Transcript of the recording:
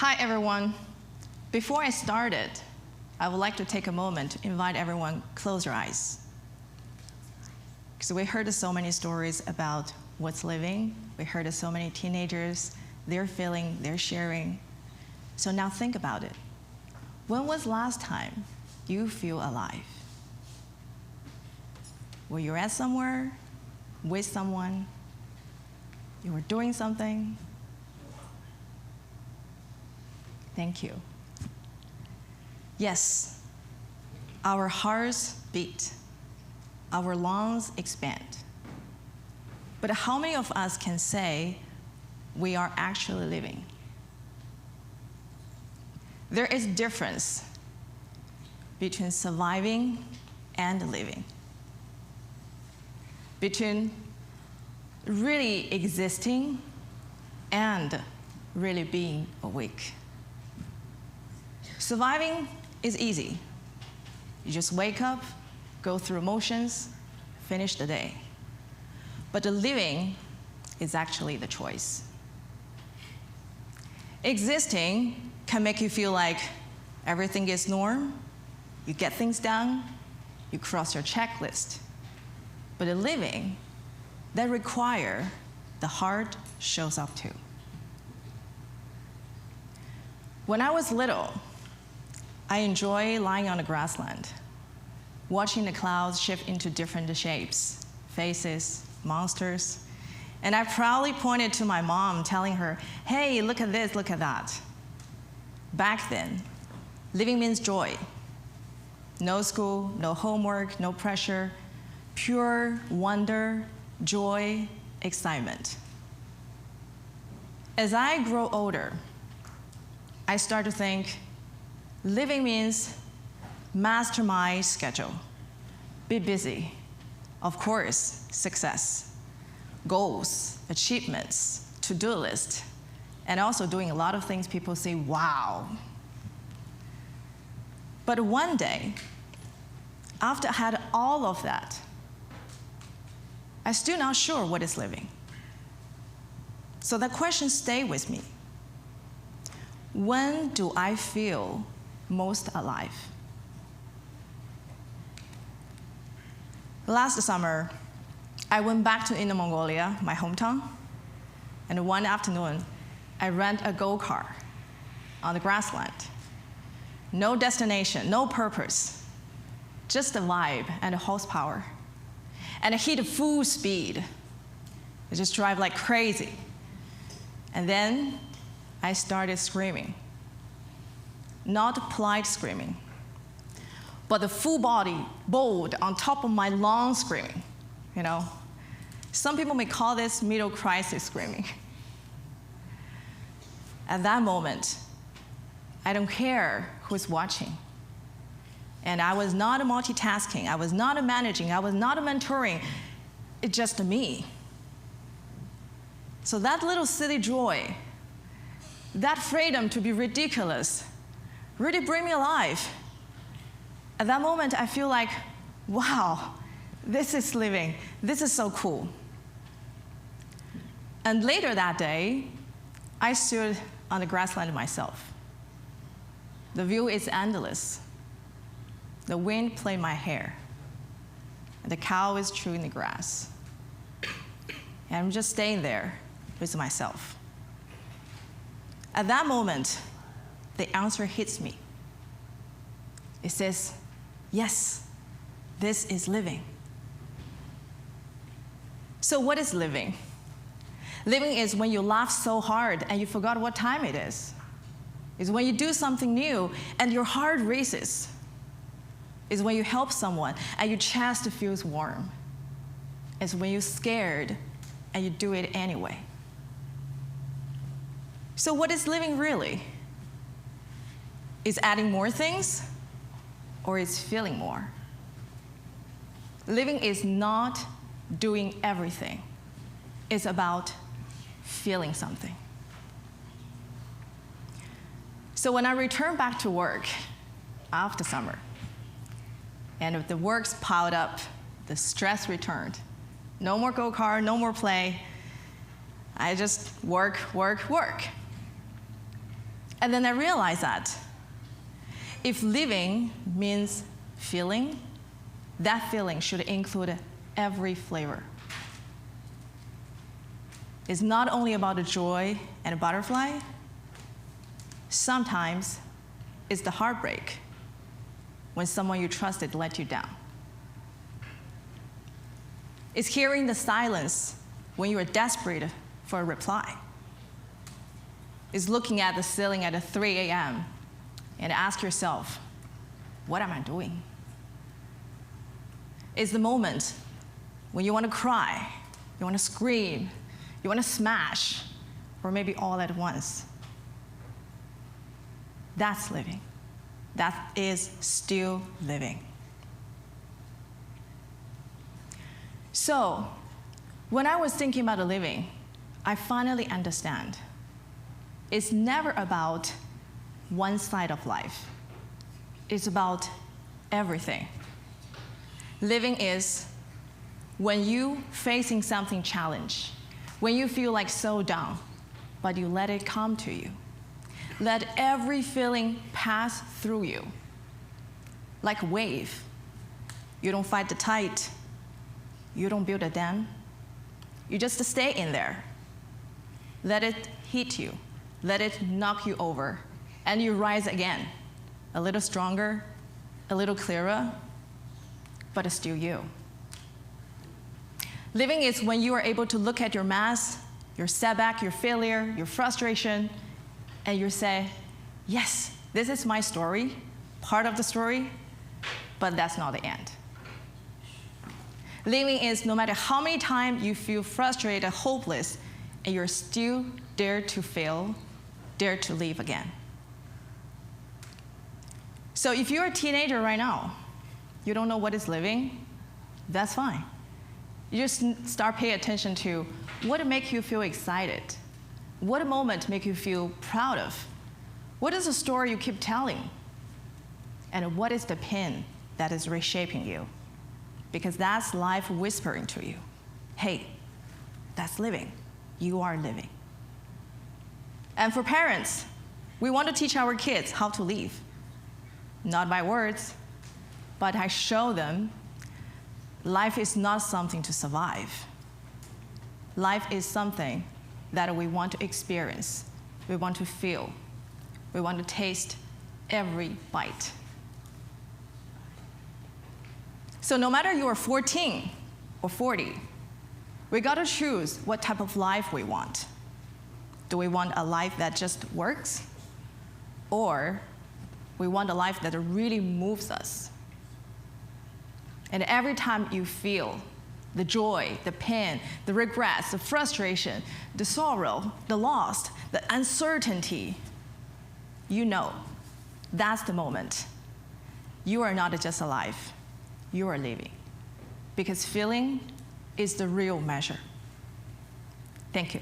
Hi, everyone. Before I started, I would like to take a moment to invite everyone close your eyes. Because we heard so many stories about what's living. We heard so many teenagers, they're feeling, they're sharing. So now think about it. When was the last time you feel alive? Were you at somewhere, with someone? You were doing something? Thank you. Yes, our hearts beat, our lungs expand. But how many of us can say we are actually living? There is a difference between surviving and living, between really existing and really being awake. Surviving is easy. You just wake up, go through motions, finish the day. But the living is actually the choice. Existing can make you feel like everything is norm, you get things done, you cross your checklist. But the living, that require the heart shows up too. When I was little, I enjoy lying on the grassland, watching the clouds shift into different shapes, faces, monsters. And I proudly pointed to my mom, telling her, hey, look at this, look at that. Back then, living means joy. No school, no homework, no pressure, pure wonder, joy, excitement. As I grow older, I start to think, living means master my schedule, be busy, of course, success, goals, achievements, to-do list, and also doing a lot of things people say, wow. But one day, after I had all of that, I'm still not sure what is living. So that question stayed with me. When do I feel most alive? Last summer, I went back to Inner Mongolia, my hometown, and one afternoon, I rent a go-kart on the grassland. No destination, no purpose, just the vibe and the horsepower. And I hit full speed. I just drive like crazy. And then I started screaming. Not polite screaming, but the full body, bold, on top of my lungs screaming, you know. Some people may call this middle crisis screaming. At that moment, I don't care who's watching. And I was not multitasking, I was not managing, I was not mentoring, it's just me. So that little silly joy, that freedom to be ridiculous, really bring me alive. At that moment, I feel like, wow, this is living. This is so cool. And later that day, I stood on the grassland myself. The view is endless. The wind played my hair. And the cow is chewing the grass. And I'm just staying there with myself. At that moment, the answer hits me. It says, yes, this is living. So what is living? Living is when you laugh so hard and you forgot what time it is. It's when you do something new and your heart races. It's when you help someone and your chest feels warm. It's when you're scared and you do it anyway. So what is living really? Is adding more things, or is feeling more? Living is not doing everything. It's about feeling something. So when I returned back to work after summer, and if the work's piled up, the stress returned. No more go-kart, no more play. I just work, work, work. And then I realized that if living means feeling, that feeling should include every flavor. It's not only about the joy and the butterfly. Sometimes it's the heartbreak when someone you trusted let you down. It's hearing the silence when you are desperate for a reply. It's looking at the ceiling at 3 a.m. and ask yourself, what am I doing? It's the moment when you want to cry, you want to scream, you want to smash, or maybe all at once. That's living. That is still living. So, when I was thinking about the living, I finally understand. It's never about one side of life. It's about everything. Living is when you facing something challenge, when you feel like so down, but you let it come to you. Let every feeling pass through you. Like a wave. You don't fight the tide. You don't build a dam. You just stay in there. Let it hit you. Let it knock you over. And you rise again. A little stronger, a little clearer, but it's still you. Living is when you are able to look at your mess, your setback, your failure, your frustration, and you say, yes, this is my story, part of the story, but that's not the end. Living is no matter how many times you feel frustrated, hopeless, and you're still dare to fail, dare to live again. So if you're a teenager right now, you don't know what is living, that's fine. You just start paying attention to what makes you feel excited. What moment make you feel proud of? What is the story you keep telling? And what is the pain that is reshaping you? Because that's life whispering to you. Hey, that's living. You are living. And for parents, we want to teach our kids how to live. Not by words, but I show them life is not something to survive. Life is something that we want to experience, we want to feel, we want to taste every bite. So no matter you are 14 or 40, we gotta choose what type of life we want. Do we want a life that just works? Or we want a life that really moves us? And every time you feel the joy, the pain, the regrets, the frustration, the sorrow, the loss, the uncertainty, you know that's the moment. You are not just alive, you are living. Because feeling is the real measure. Thank you.